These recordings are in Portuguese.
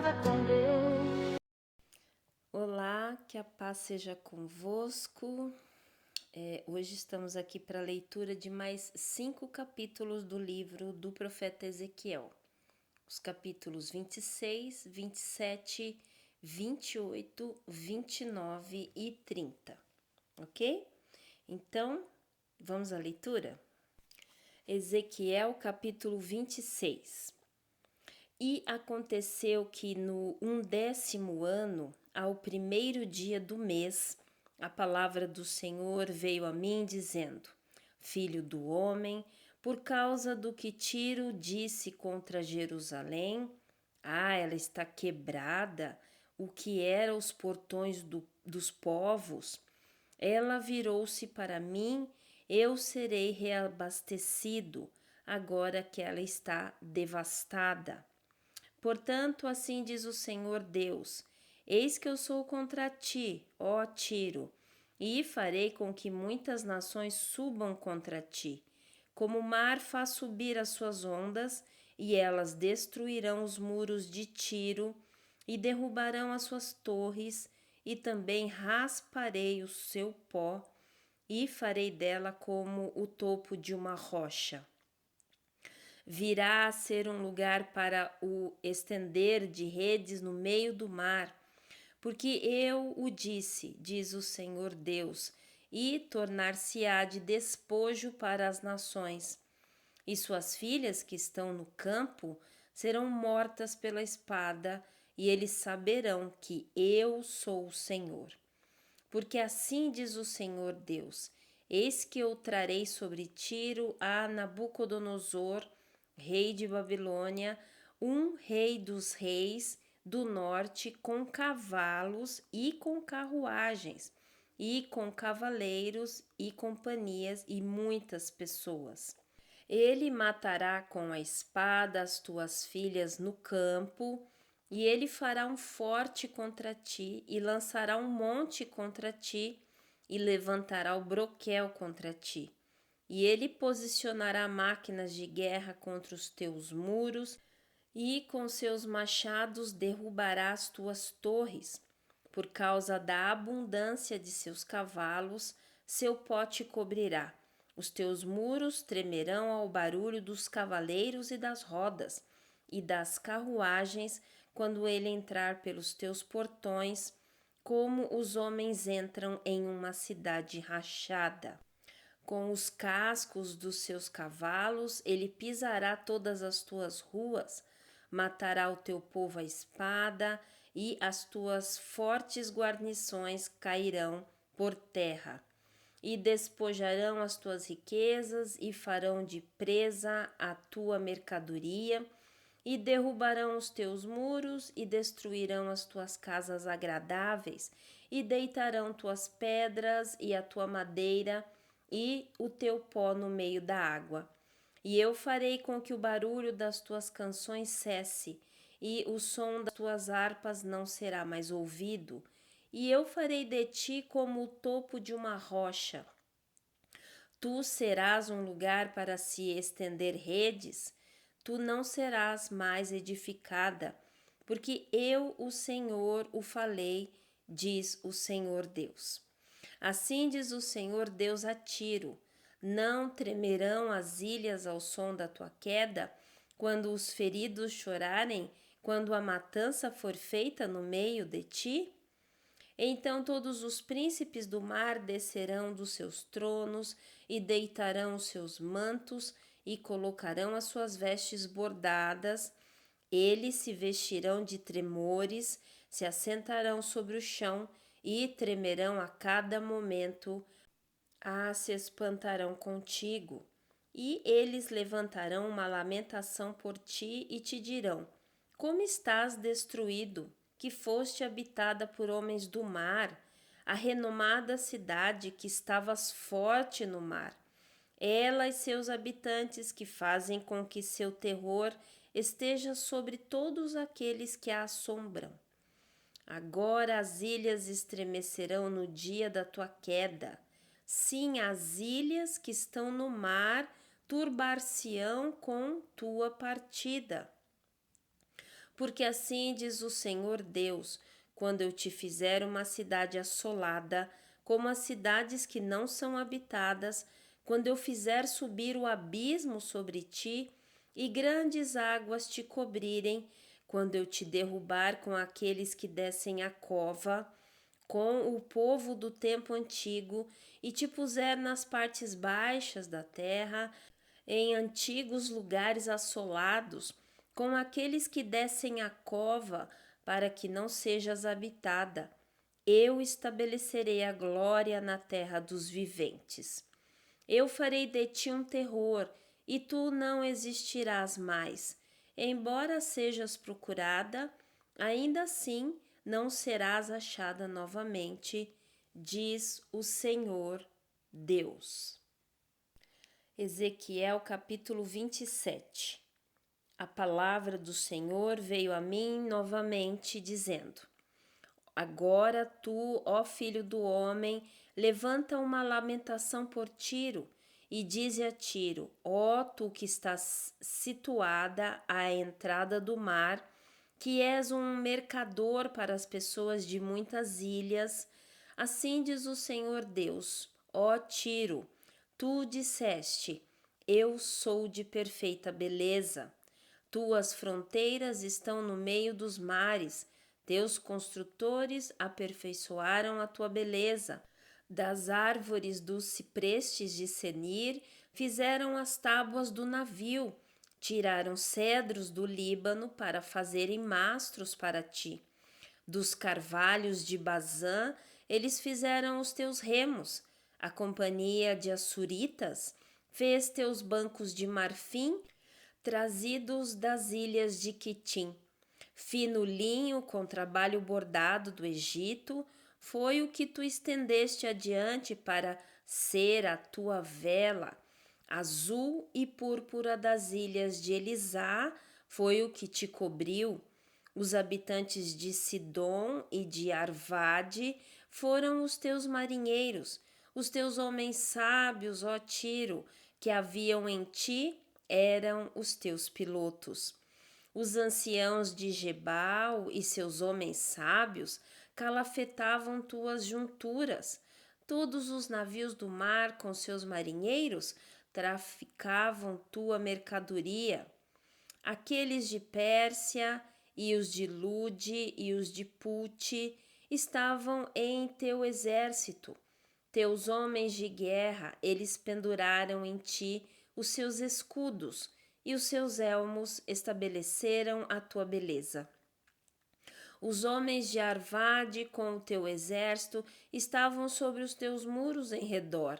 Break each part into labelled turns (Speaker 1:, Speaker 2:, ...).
Speaker 1: Nada com Deus.
Speaker 2: Olá, que a paz seja convosco. Hoje estamos aqui para a leitura de mais 5 capítulos do livro do profeta Ezequiel. Os capítulos 26, 27, 28, 29 e 30, ok? Então, vamos à leitura? Ezequiel capítulo 26. E aconteceu que no 11º ano, ao primeiro dia do mês, a palavra do Senhor veio a mim dizendo: Filho do homem, por causa do que Tiro disse contra Jerusalém, ela está quebrada, o que era os portões dos povos, ela virou-se para mim, eu serei reabastecido, agora que ela está devastada. Portanto, assim diz o Senhor Deus: Eis que eu sou contra ti, ó Tiro, e farei com que muitas nações subam contra ti. Como o mar faz subir as suas ondas, e elas destruirão os muros de Tiro, e derrubarão as suas torres, e também rasparei o seu pó, e farei dela como o topo de uma rocha. Virá a ser um lugar para o estender de redes no meio do mar, porque eu o disse, diz o Senhor Deus, e tornar-se-á de despojo para as nações. E suas filhas que estão no campo serão mortas pela espada, e eles saberão que eu sou o Senhor. Porque assim diz o Senhor Deus: Eis que eu trarei sobre Tiro a Nabucodonosor, rei de Babilônia, um rei dos reis do norte, com cavalos e com carruagens, e com cavaleiros e companhias e muitas pessoas. Ele matará com a espada as tuas filhas no campo, e ele fará um forte contra ti, e lançará um monte contra ti, e levantará o broquel contra ti. E ele posicionará máquinas de guerra contra os teus muros, e com seus machados derrubará as tuas torres. Por causa da abundância de seus cavalos, seu pó te cobrirá. Os teus muros tremerão ao barulho dos cavaleiros e das rodas, e das carruagens, quando ele entrar pelos teus portões, como os homens entram em uma cidade rachada. Com os cascos dos seus cavalos, ele pisará todas as tuas ruas, matará o teu povo à espada, e as tuas fortes guarnições cairão por terra. E despojarão as tuas riquezas, e farão de presa a tua mercadoria, e derrubarão os teus muros, e destruirão as tuas casas agradáveis, e deitarão tuas pedras e a tua madeira, e o teu pó no meio da água. E eu farei com que o barulho das tuas canções cesse, e o som das tuas harpas não será mais ouvido. E eu farei de ti como o topo de uma rocha. Tu serás um lugar para se estender redes, tu não serás mais edificada, porque eu, o Senhor, o falei, diz o Senhor Deus. Assim diz o Senhor Deus a Tiro: Não tremerão as ilhas ao som da tua queda, quando os feridos chorarem, quando a matança for feita no meio de ti? Então todos os príncipes do mar descerão dos seus tronos e deitarão os seus mantos e colocarão as suas vestes bordadas. Eles se vestirão de tremores, se assentarão sobre o chão e tremerão a cada momento. Se espantarão contigo. E eles levantarão uma lamentação por ti e te dirão: Como estás destruído, que foste habitada por homens do mar, a renomada cidade que estavas forte no mar. Ela e seus habitantes que fazem com que seu terror esteja sobre todos aqueles que a assombram. Agora as ilhas estremecerão no dia da tua queda. Sim, as ilhas que estão no mar turbar-se-ão com tua partida. Porque assim diz o Senhor Deus, quando eu te fizer uma cidade assolada, como as cidades que não são habitadas, quando eu fizer subir o abismo sobre ti e grandes águas te cobrirem, quando eu te derrubar com aqueles que descem a cova, com o povo do tempo antigo, e te puser nas partes baixas da terra, em antigos lugares assolados, com aqueles que descem a cova, para que não sejas habitada. Eu estabelecerei a glória na terra dos viventes. Eu farei de ti um terror, e tu não existirás mais. Embora sejas procurada, ainda assim não serás achada novamente, diz o Senhor Deus. Ezequiel capítulo 27. A palavra do Senhor veio a mim novamente, dizendo: Agora tu, ó filho do homem, levanta uma lamentação por Tiro, e dize a Tiro: Ó tu que estás situada à entrada do mar, que és um mercador para as pessoas de muitas ilhas, assim diz o Senhor Deus: Ó Tiro, tu disseste: Eu sou de perfeita beleza. Tuas fronteiras estão no meio dos mares, teus construtores aperfeiçoaram a tua beleza. Das árvores dos ciprestes de Senir fizeram as tábuas do navio, tiraram cedros do Líbano para fazerem mastros para ti. Dos carvalhos de Bazã eles fizeram os teus remos. A companhia de Assuritas fez teus bancos de marfim, trazidos das ilhas de Quitim. Fino linho com trabalho bordado do Egito foi o que tu estendeste adiante para ser a tua vela. Azul e púrpura das ilhas de Elisá foi o que te cobriu. Os habitantes de Sidom e de Arvade foram os teus marinheiros, os teus homens sábios, ó Tiro, que haviam em ti, eram os teus pilotos. Os anciãos de Gebal e seus homens sábios calafetavam tuas junturas. Todos os navios do mar com seus marinheiros traficavam tua mercadoria. Aqueles de Pérsia e os de Lude e os de Pute estavam em teu exército. Teus homens de guerra, eles penduraram em ti os seus escudos, e os seus elmos estabeleceram a tua beleza. Os homens de Arvade com o teu exército estavam sobre os teus muros em redor,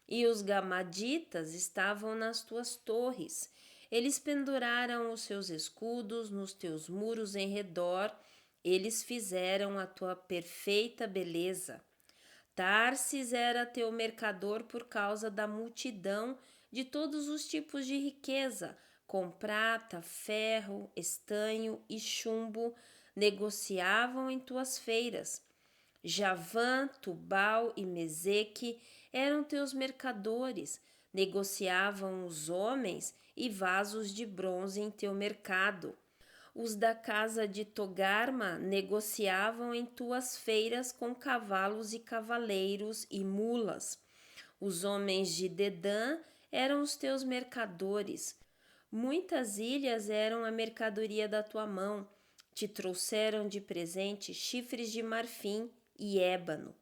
Speaker 2: e os gamaditas estavam nas tuas torres. Eles penduraram os seus escudos nos teus muros em redor, eles fizeram a tua perfeita beleza. Tarsis era teu mercador por causa da multidão de todos os tipos de riqueza, com prata, ferro, estanho e chumbo, negociavam em tuas feiras. Javã, Tubal e Meseque eram teus mercadores, negociavam os homens e vasos de bronze em teu mercado. Os da casa de Togarma negociavam em tuas feiras com cavalos e cavaleiros e mulas. Os homens de Dedã eram os teus mercadores. Muitas ilhas eram a mercadoria da tua mão. Te trouxeram de presente chifres de marfim e ébano.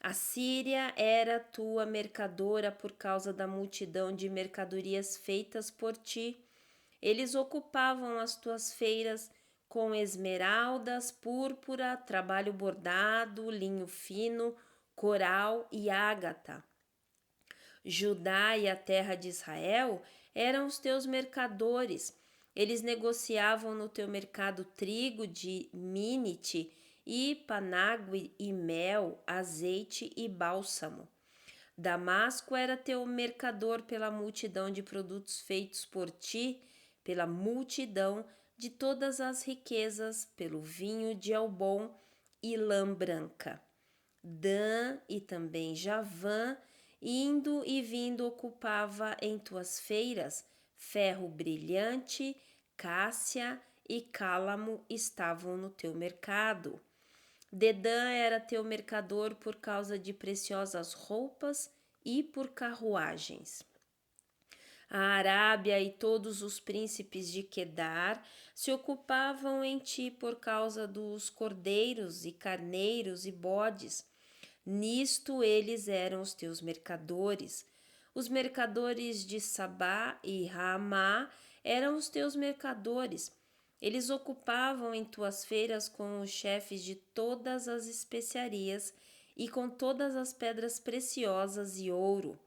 Speaker 2: A Síria era tua mercadora por causa da multidão de mercadorias feitas por ti. Eles ocupavam as tuas feiras com esmeraldas, púrpura, trabalho bordado, linho fino, coral e ágata. Judá e a terra de Israel eram os teus mercadores. Eles negociavam no teu mercado trigo de Minite e panágue e mel, azeite e bálsamo. Damasco era teu mercador pela multidão de produtos feitos por ti, pela multidão de todas as riquezas, pelo vinho de Elbom e lã branca. Dan e também Javã, indo e vindo ocupava em tuas feiras ferro brilhante, cássia e Cálamo estavam no teu mercado. Dedã era teu mercador por causa de preciosas roupas e por carruagens. A Arábia e todos os príncipes de Quedar se ocupavam em ti por causa dos cordeiros e carneiros e bodes. Nisto eles eram os teus mercadores. Os mercadores de Sabá e Ramá eram os teus mercadores. Eles ocupavam em tuas feiras com os chefes de todas as especiarias e com todas as pedras preciosas e ouro.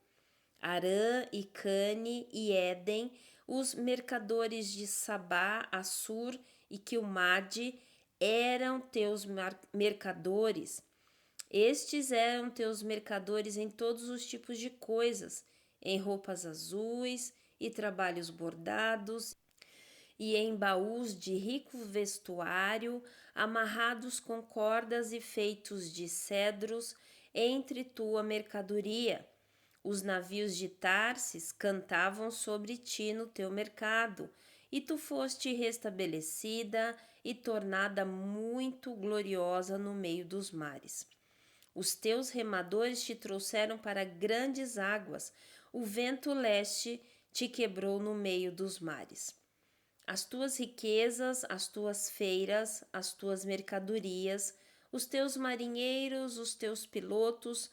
Speaker 2: Arã e Cane e Éden, os mercadores de Sabá, Assur e Quilmade, eram teus mercadores. Estes eram teus mercadores em todos os tipos de coisas, em roupas azuis e trabalhos bordados, e em baús de rico vestuário, amarrados com cordas e feitos de cedros, entre tua mercadoria. Os navios de Tarsis cantavam sobre ti no teu mercado, e tu foste restabelecida e tornada muito gloriosa no meio dos mares. Os teus remadores te trouxeram para grandes águas, o vento leste te quebrou no meio dos mares. As tuas riquezas, as tuas feiras, as tuas mercadorias, os teus marinheiros, os teus pilotos,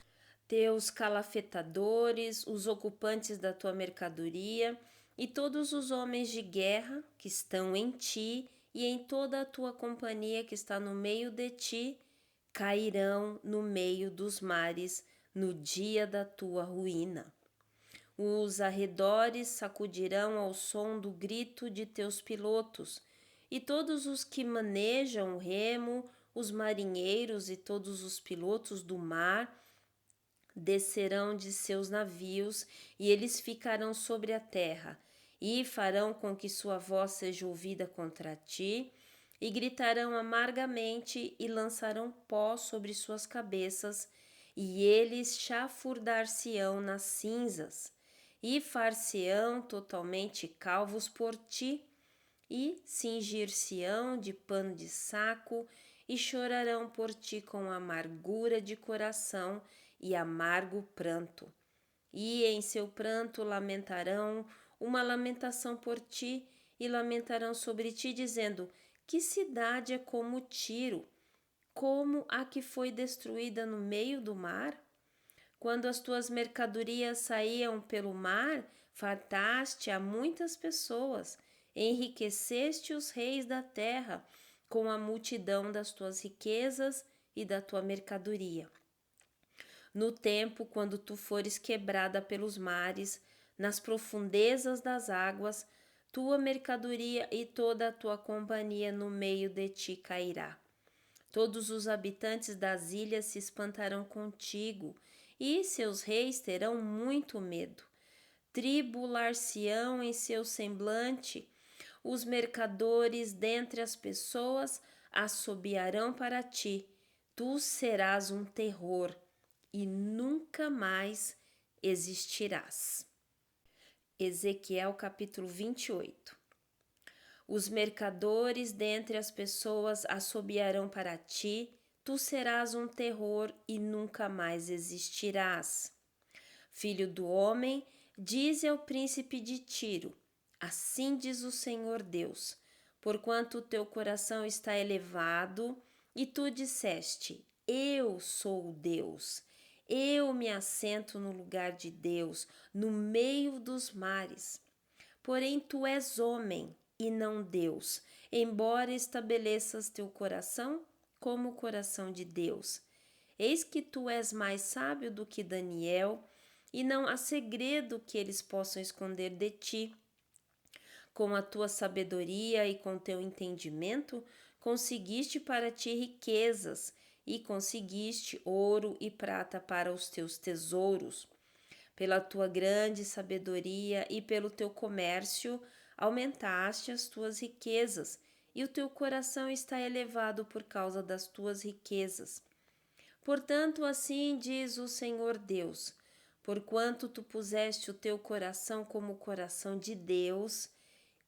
Speaker 2: teus calafetadores, os ocupantes da tua mercadoria e todos os homens de guerra que estão em ti e em toda a tua companhia que está no meio de ti, cairão no meio dos mares no dia da tua ruína. Os arredores sacudirão ao som do grito de teus pilotos, e todos os que manejam o remo, os marinheiros e todos os pilotos do mar, descerão de seus navios, e eles ficarão sobre a terra, e farão com que sua voz seja ouvida contra ti, e gritarão amargamente, e lançarão pó sobre suas cabeças, e eles chafurdar-se-ão nas cinzas, e far-se-ão totalmente calvos por ti, e cingir-se-ão de pano de saco, e chorarão por ti com amargura de coração e amargo pranto. E em seu pranto lamentarão uma lamentação por ti, e lamentarão sobre ti, dizendo: que cidade é como Tiro, como a que foi destruída no meio do mar? Quando as tuas mercadorias saíam pelo mar, fartaste a muitas pessoas, enriqueceste os reis da terra com a multidão das tuas riquezas e da tua mercadoria. No tempo, quando tu fores quebrada pelos mares, nas profundezas das águas, tua mercadoria e toda a tua companhia no meio de ti cairá. Todos os habitantes das ilhas se espantarão contigo, e seus reis terão muito medo. Tribular-se-ão em seu semblante, os mercadores dentre as pessoas assobiarão para ti. Tu serás um terror e nunca mais existirás. Ezequiel capítulo 28. Os mercadores dentre as pessoas assobiarão para ti, tu serás um terror e nunca mais existirás. Filho do homem, dize ao príncipe de Tiro: assim diz o Senhor Deus, porquanto o teu coração está elevado, e tu disseste: eu sou Deus. Eu me assento no lugar de Deus, no meio dos mares. Porém, tu és homem e não Deus, embora estabeleças teu coração como o coração de Deus. Eis que tu és mais sábio do que Daniel, e não há segredo que eles possam esconder de ti. Com a tua sabedoria e com teu entendimento, conseguiste para ti riquezas, e conseguiste ouro e prata para os teus tesouros. Pela tua grande sabedoria e pelo teu comércio, aumentaste as tuas riquezas, e o teu coração está elevado por causa das tuas riquezas. Portanto, assim diz o Senhor Deus: porquanto tu puseste o teu coração como o coração de Deus,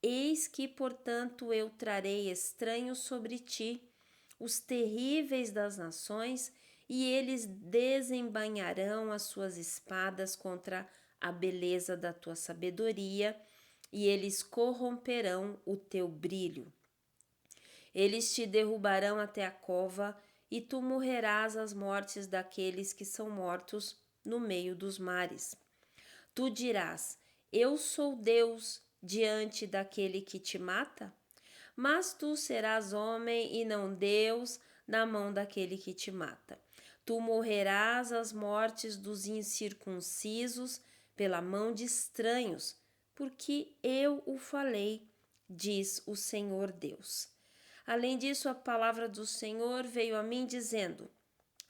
Speaker 2: Eis que, portanto, eu trarei estranhos sobre ti, os terríveis das nações, e eles desembainharão as suas espadas contra a beleza da tua sabedoria, e eles corromperão o teu brilho. Eles te derrubarão até a cova, e tu morrerás as mortes daqueles que são mortos no meio dos mares. Tu dirás: eu sou Deus diante daquele que te mata? Mas tu serás homem e não Deus na mão daquele que te mata. Tu morrerás as mortes dos incircuncisos pela mão de estranhos, porque eu o falei, diz o Senhor Deus. Além disso, a palavra do Senhor veio a mim dizendo: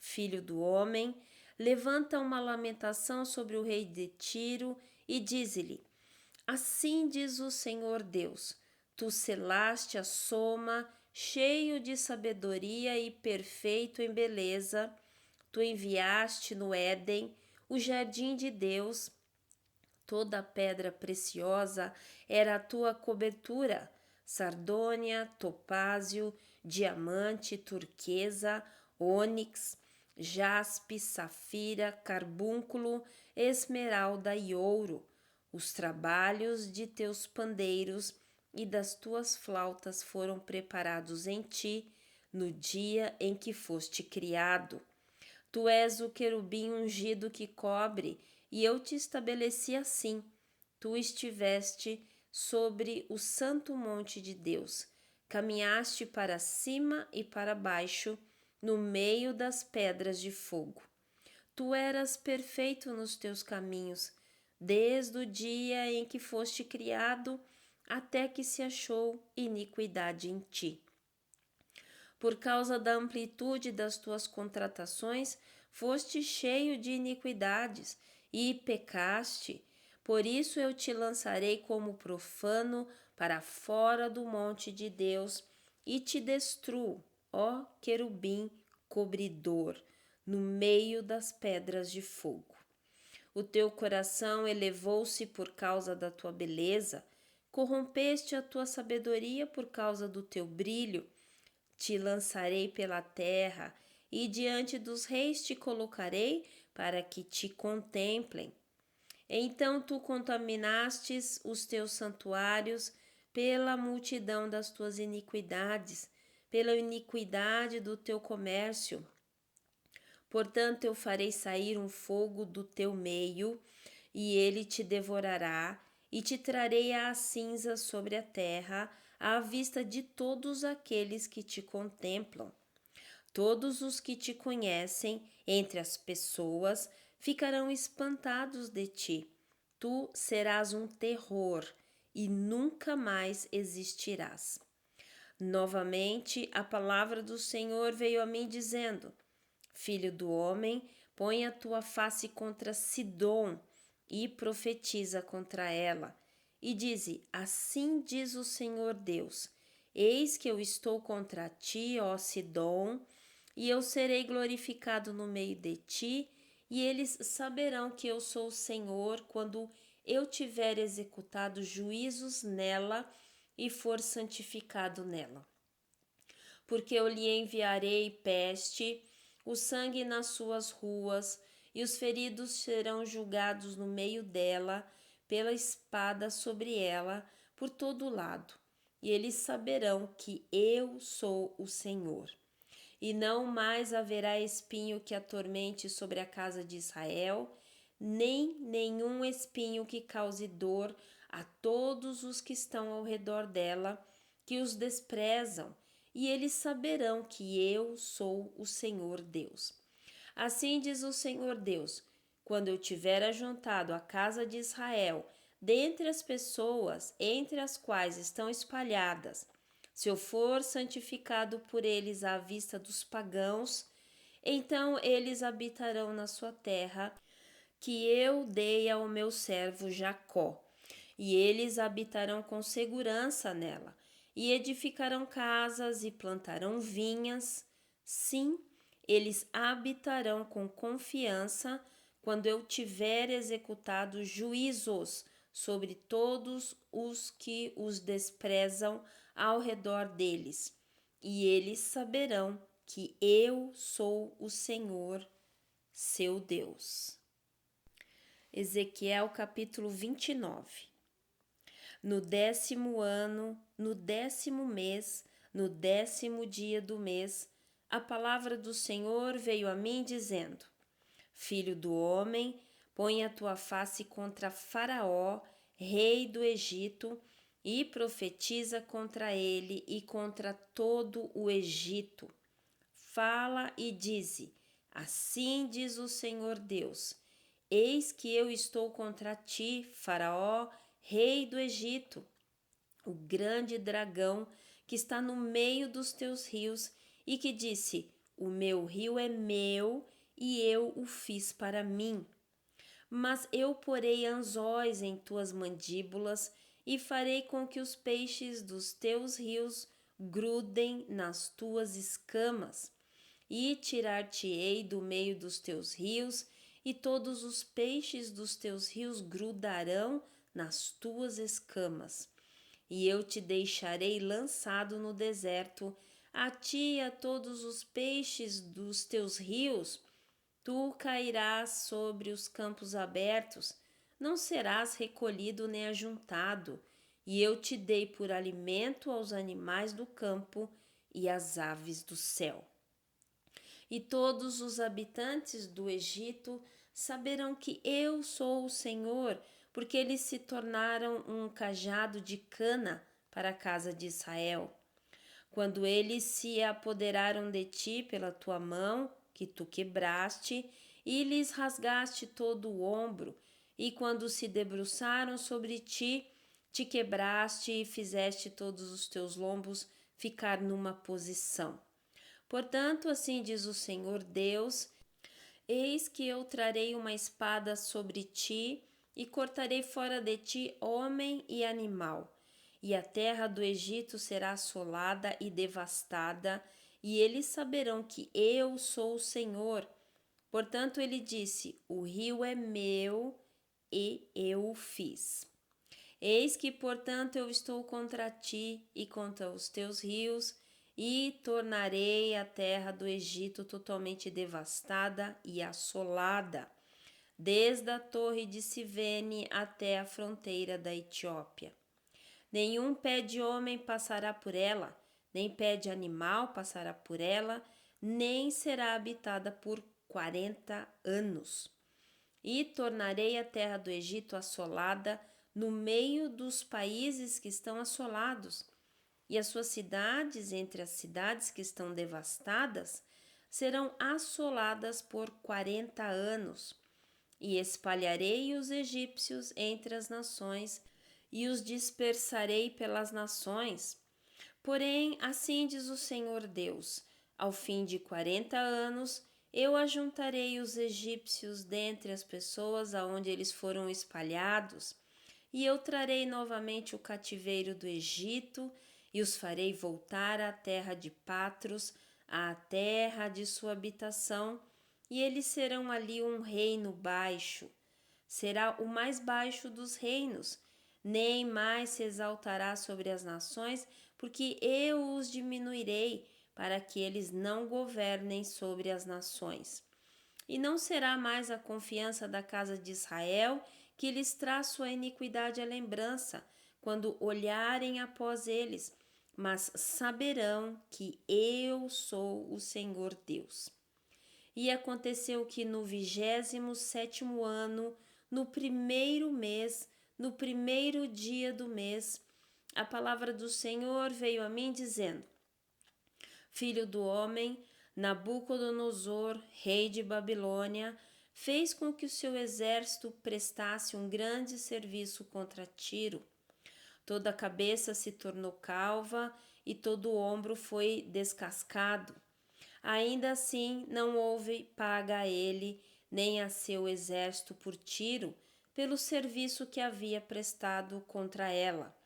Speaker 2: Filho do homem, levanta uma lamentação sobre o rei de Tiro e dize-lhe: assim diz o Senhor Deus: tu selaste a soma, cheio de sabedoria e perfeito em beleza. Tu enviaste no Éden, o jardim de Deus. Toda pedra preciosa era a tua cobertura: sardônia, topázio, diamante, turquesa, ônix, jaspe, safira, carbúnculo, esmeralda e ouro. Os trabalhos de teus pandeiros e das tuas flautas foram preparados em ti no dia em que foste criado. Tu és o querubim ungido que cobre, e eu te estabeleci assim. Tu estiveste sobre o santo monte de Deus, caminhaste para cima e para baixo, no meio das pedras de fogo. Tu eras perfeito nos teus caminhos, desde o dia em que foste criado, até que se achou iniquidade em ti. Por causa da amplitude das tuas contratações, foste cheio de iniquidades e pecaste. Por isso eu te lançarei como profano para fora do monte de Deus e te destruo, ó querubim cobridor, no meio das pedras de fogo. O teu coração elevou-se por causa da tua beleza, corrompeste a tua sabedoria por causa do teu brilho. Te lançarei pela terra, e diante dos reis te colocarei para que te contemplem. Então tu contaminastes os teus santuários pela multidão das tuas iniquidades, pela iniquidade do teu comércio. Portanto, eu farei sair um fogo do teu meio, e ele te devorará, e te trarei a cinza sobre a terra, à vista de todos aqueles que te contemplam. Todos os que te conhecem entre as pessoas ficarão espantados de ti. Tu serás um terror e nunca mais existirás. Novamente, a palavra do Senhor veio a mim dizendo: Filho do homem, põe a tua face contra Sidom e profetiza contra ela. E dize: assim diz o Senhor Deus: eis que eu estou contra ti, ó Sidom, e eu serei glorificado no meio de ti, e eles saberão que eu sou o Senhor quando eu tiver executado juízos nela e for santificado nela. Porque eu lhe enviarei peste, o sangue nas suas ruas, e os feridos serão julgados no meio dela, pela espada sobre ela, por todo lado. E eles saberão que eu sou o Senhor. E não mais haverá espinho que atormente sobre a casa de Israel, nem nenhum espinho que cause dor a todos os que estão ao redor dela, que os desprezam, e eles saberão que eu sou o Senhor Deus. Assim diz o Senhor Deus: quando eu tiver ajuntado a casa de Israel, dentre as pessoas entre as quais estão espalhadas, se eu for santificado por eles à vista dos pagãos, então eles habitarão na sua terra, que eu dei ao meu servo Jacó, e eles habitarão com segurança nela, e edificarão casas e plantarão vinhas. Sim, eles habitarão com confiança quando eu tiver executado juízos sobre todos os que os desprezam ao redor deles, e eles saberão que eu sou o Senhor, seu Deus. Ezequiel capítulo 29. No 10º ano, no 10º mês, no 10º dia do mês, a palavra do Senhor veio a mim dizendo: Filho do homem, põe a tua face contra Faraó, rei do Egito, e profetiza contra ele e contra todo o Egito. Fala e dize: Assim diz o Senhor Deus: Eis que eu estou contra ti, Faraó, rei do Egito, o grande dragão que está no meio dos teus rios e que disse: O meu rio é meu e eu o fiz para mim. Mas eu porei anzóis em tuas mandíbulas e farei com que os peixes dos teus rios grudem nas tuas escamas, e tirar-te-ei do meio dos teus rios, e todos os peixes dos teus rios grudarão nas tuas escamas. E eu te deixarei lançado no deserto, a ti e a todos os peixes dos teus rios. Tu cairás sobre os campos abertos, não serás recolhido nem ajuntado, e eu te dei por alimento aos animais do campo e às aves do céu. E todos os habitantes do Egito saberão que eu sou o Senhor, porque eles se tornaram um cajado de cana para a casa de Israel. Quando eles se apoderaram de ti pela tua mão, que tu quebraste, e lhes rasgaste todo o ombro, e quando se debruçaram sobre ti, te quebraste e fizeste todos os teus lombos ficar numa posição. Portanto, assim diz o Senhor Deus: Eis que eu trarei uma espada sobre ti e cortarei fora de ti homem e animal. E a terra do Egito será assolada e devastada, e eles saberão que eu sou o Senhor. Portanto, ele disse: O rio é meu e eu o fiz. Eis que, portanto, eu estou contra ti e contra os teus rios, e tornarei a terra do Egito totalmente devastada e assolada, desde a torre de Sivene até a fronteira da Etiópia. Nenhum pé de homem passará por ela, nem pé de animal passará por ela, nem será habitada por 40 anos. E tornarei a terra do Egito assolada no meio dos países que estão assolados, e as suas cidades, entre as cidades que estão devastadas, serão assoladas por 40 anos. E espalharei os egípcios entre as nações, e os dispersarei pelas nações. Porém, assim diz o Senhor Deus: ao fim de 40 anos, eu ajuntarei os egípcios dentre as pessoas aonde eles foram espalhados, e eu trarei novamente o cativeiro do Egito, e os farei voltar à terra de Patros, à terra de sua habitação, e eles serão ali um reino baixo. Será o mais baixo dos reinos, nem mais se exaltará sobre as nações, porque eu os diminuirei, para que eles não governem sobre as nações. E não será mais a confiança da casa de Israel que lhes traz sua iniquidade à lembrança, quando olharem após eles, mas saberão que eu sou o Senhor Deus. E aconteceu que no 27º ano, no 1º mês, no 1º dia do mês, a palavra do Senhor veio a mim dizendo: Filho do homem, Nabucodonosor, rei de Babilônia, fez com que o seu exército prestasse um grande serviço contra Tiro. Toda a cabeça se tornou calva e todo o ombro foi descascado. Ainda assim, não houve paga a ele, nem a seu exército por Tiro, pelo serviço que havia prestado contra ela.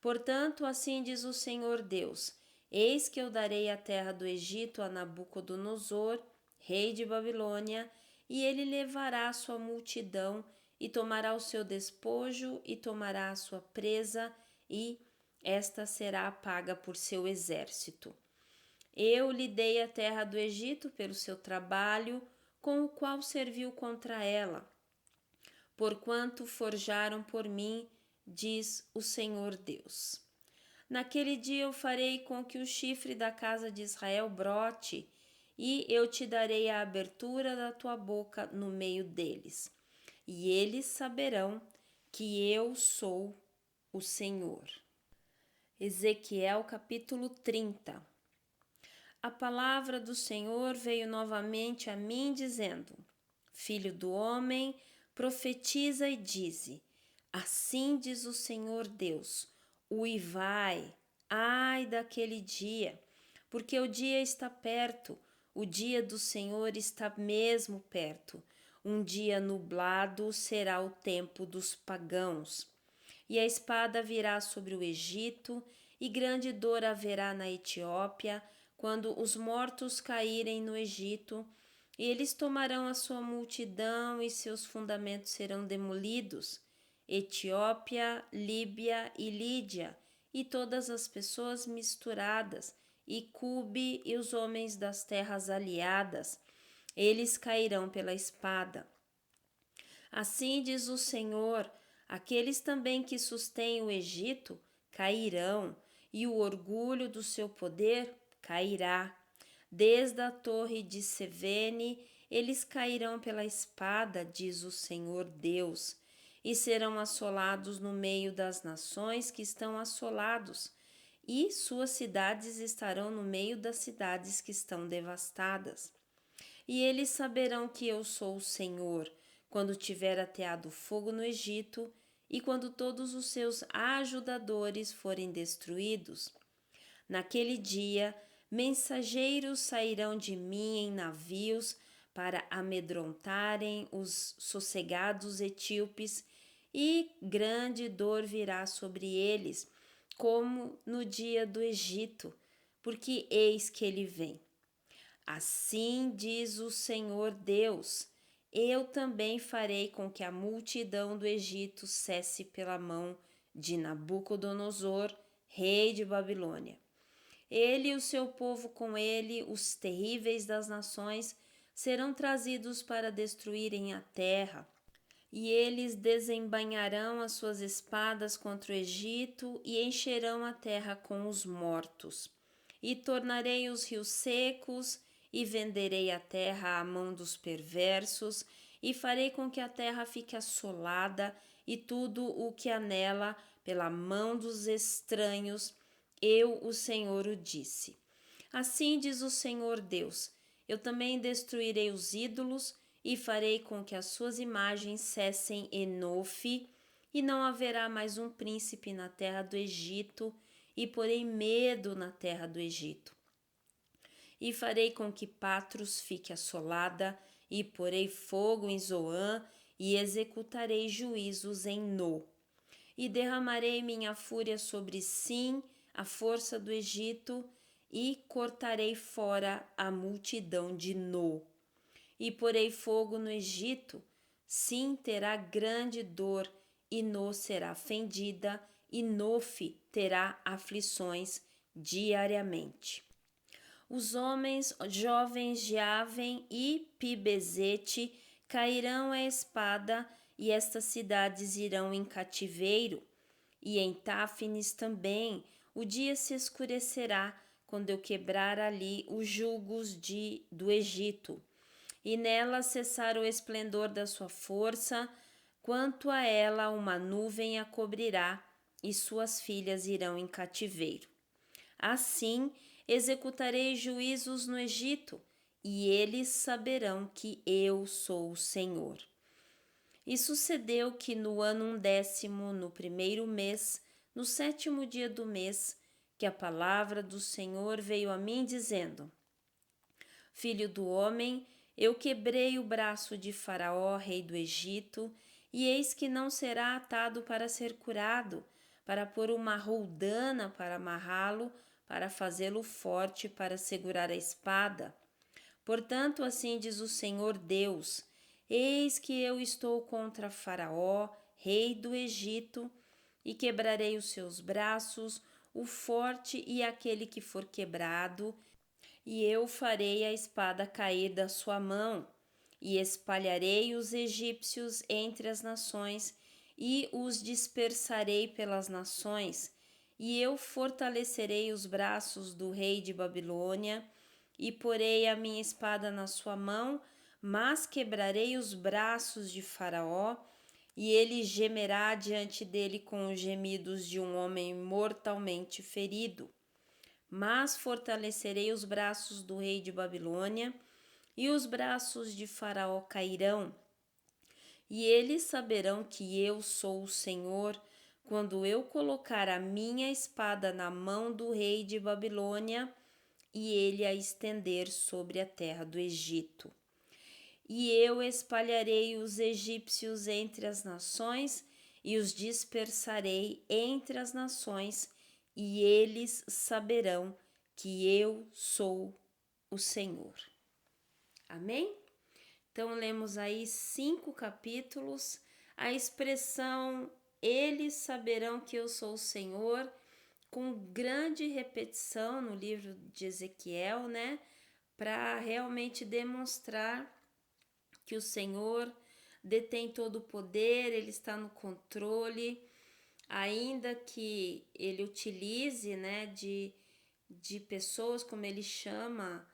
Speaker 2: Portanto, assim diz o Senhor Deus: Eis que eu darei a terra do Egito a Nabucodonosor, rei de Babilônia, e ele levará sua multidão e tomará o seu despojo, e tomará a sua presa, e esta será paga por seu exército. Eu lhe dei a terra do Egito pelo seu trabalho, com o qual serviu contra ela, porquanto forjaram por mim, diz o Senhor Deus. Naquele dia eu farei com que o chifre da casa de Israel brote, e eu te darei a abertura da tua boca no meio deles, e eles saberão que eu sou o Senhor. Ezequiel capítulo 30. A palavra do Senhor veio novamente a mim, dizendo: Filho do homem, profetiza e dize: Assim diz o Senhor Deus: Uivai, ai daquele dia, porque o dia está perto, o dia do Senhor está mesmo perto. Um dia nublado será o tempo dos pagãos. E a espada virá sobre o Egito, e grande dor haverá na Etiópia, quando os mortos caírem no Egito, e eles tomarão a sua multidão e seus fundamentos serão demolidos. Etiópia, Líbia e Lídia, e todas as pessoas misturadas, e Cube e os homens das terras aliadas, eles cairão pela espada. Assim diz o Senhor: aqueles também que sustêm o Egito cairão, e o orgulho do seu poder cairá. Desde a torre de Sevene, eles cairão pela espada, diz o Senhor Deus, e serão assolados no meio das nações que estão assolados, e suas cidades estarão no meio das cidades que estão devastadas. E eles saberão que eu sou o Senhor, quando tiver ateado fogo no Egito, e quando todos os seus ajudadores forem destruídos. Naquele dia, mensageiros sairão de mim em navios para amedrontarem os sossegados etíopes, e grande dor virá sobre eles, como no dia do Egito, porque eis que ele vem. Assim diz o Senhor Deus: eu também farei com que a multidão do Egito cesse pela mão de Nabucodonosor, rei de Babilônia. Ele e o seu povo com ele, os terríveis das nações, serão trazidos para destruírem a terra. E eles desembainharão as suas espadas contra o Egito e encherão a terra com os mortos. E tornarei os rios secos, e venderei a terra à mão dos perversos, e farei com que a terra fique assolada, e tudo o que há nela, pela mão dos estranhos. Eu, o Senhor, o disse. Assim diz o Senhor Deus: eu também destruirei os ídolos, e farei com que as suas imagens cessem Enofe, e não haverá mais um príncipe na terra do Egito, e porei medo na terra do Egito. E farei com que Patros fique assolada, e porei fogo em Zoã, e executarei juízos em No. E derramarei minha fúria sobre Sim, a força do Egito, e cortarei fora a multidão de No. E porei fogo no Egito, Sim terá grande dor, e No será fendida, e Nofe terá aflições diariamente. Os homens jovens de Aven e Pibezete cairão à espada, e estas cidades irão em cativeiro. E em Táfnis também o dia se escurecerá, quando eu quebrar ali os julgos do Egito, e nela cessar o esplendor da sua força. Quanto a ela, uma nuvem a cobrirá, e suas filhas irão em cativeiro. Assim executarei juízos no Egito, e eles saberão que eu sou o Senhor. E sucedeu que no ano 10º, no primeiro mês, no 7º dia do mês, que a palavra do Senhor veio a mim dizendo: Filho do homem, eu quebrei o braço de Faraó, rei do Egito, e eis que não será atado para ser curado, para pôr uma roldana para amarrá-lo, para fazê-lo forte, para segurar a espada. Portanto, assim diz o Senhor Deus: Eis que eu estou contra Faraó, rei do Egito, e quebrarei os seus braços, o forte e aquele que for quebrado, e eu farei a espada cair da sua mão, e espalharei os egípcios entre as nações, e os dispersarei pelas nações, e eu fortalecerei os braços do rei de Babilônia, e porei a minha espada na sua mão, mas quebrarei os braços de Faraó, e ele gemerá diante dele com os gemidos de um homem mortalmente ferido. Mas fortalecerei os braços do rei de Babilônia, e os braços de Faraó cairão, e eles saberão que eu sou o Senhor, quando eu colocar a minha espada na mão do rei de Babilônia, e ele a estender sobre a terra do Egito. E eu espalharei os egípcios entre as nações, e os dispersarei entre as nações, e eles saberão que eu sou o Senhor. Amém? Então, lemos aí 5 capítulos. A expressão eles saberão que eu sou o Senhor, com grande repetição no livro de Ezequiel, né? Para realmente demonstrar que o Senhor detém todo o poder, ele está no controle, ainda que ele utilize, né, de pessoas, como ele chama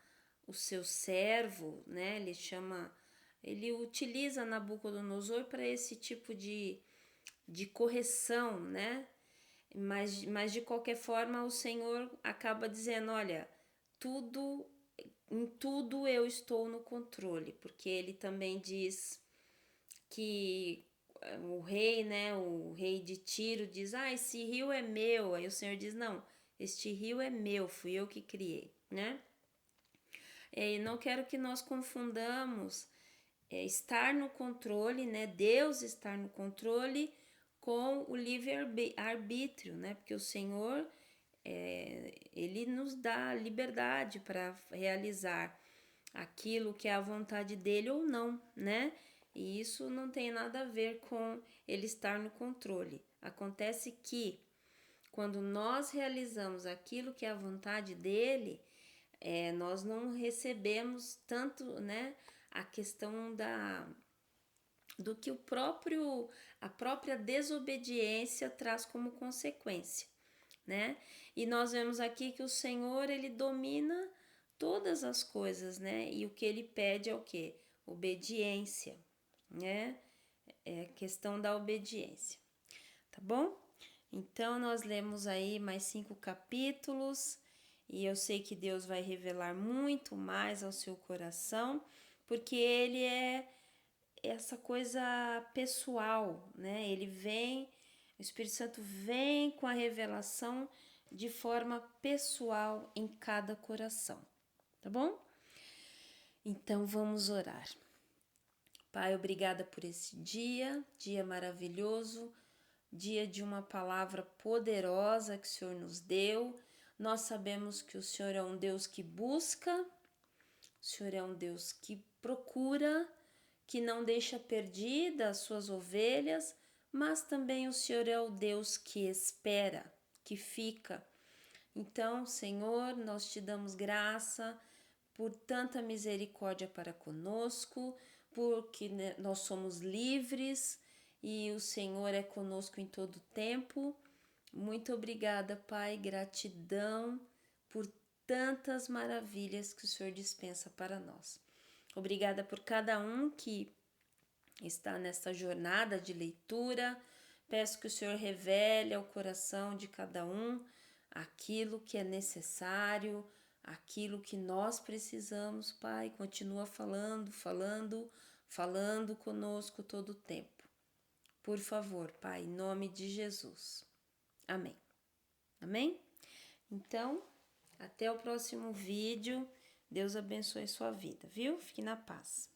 Speaker 2: o seu servo, né, ele utiliza Nabucodonosor para esse tipo de correção, né, mas de qualquer forma o Senhor acaba dizendo, olha, em tudo eu estou no controle, porque ele também diz que o rei, né, o rei de Tiro diz, esse rio é meu, aí o Senhor diz, não, este rio é meu, fui eu que criei, né? E não quero que nós confundamos estar no controle, né, Deus estar no controle com o livre-arbítrio, né, porque o Senhor, ele nos dá liberdade para realizar aquilo que é a vontade dele ou não, né? E isso não tem nada a ver com ele estar no controle. Acontece que quando nós realizamos aquilo que é a vontade dele, nós não recebemos tanto, né, a questão do que a própria desobediência traz como consequência, né? E nós vemos aqui que o Senhor, ele domina todas as coisas, né? E o que ele pede é o quê? Obediência, né? É a questão da obediência, tá bom? Então, nós lemos aí mais 5 capítulos e eu sei que Deus vai revelar muito mais ao seu coração, porque ele é essa coisa pessoal, né? Ele vem, o Espírito Santo vem com a revelação de forma pessoal em cada coração, tá bom? Então vamos orar. Pai, obrigada por esse dia maravilhoso, dia de uma palavra poderosa que o Senhor nos deu. Nós sabemos que o Senhor é um Deus que busca, o Senhor é um Deus que procura, que não deixa perdida as suas ovelhas, mas também o Senhor é o Deus que espera, que fica. Então, Senhor, nós te damos graça por tanta misericórdia para conosco, porque nós somos livres e o Senhor é conosco em todo tempo. Muito obrigada, Pai, gratidão por tantas maravilhas que o Senhor dispensa para nós. Obrigada por cada um que está nesta jornada de leitura. Peço que o Senhor revele ao coração de cada um aquilo que é necessário, aquilo que nós precisamos, Pai. Continua falando conosco todo o tempo. Por favor, Pai, em nome de Jesus. Amém. Amém? Então, até o próximo vídeo. Deus abençoe sua vida, viu? Fique na paz.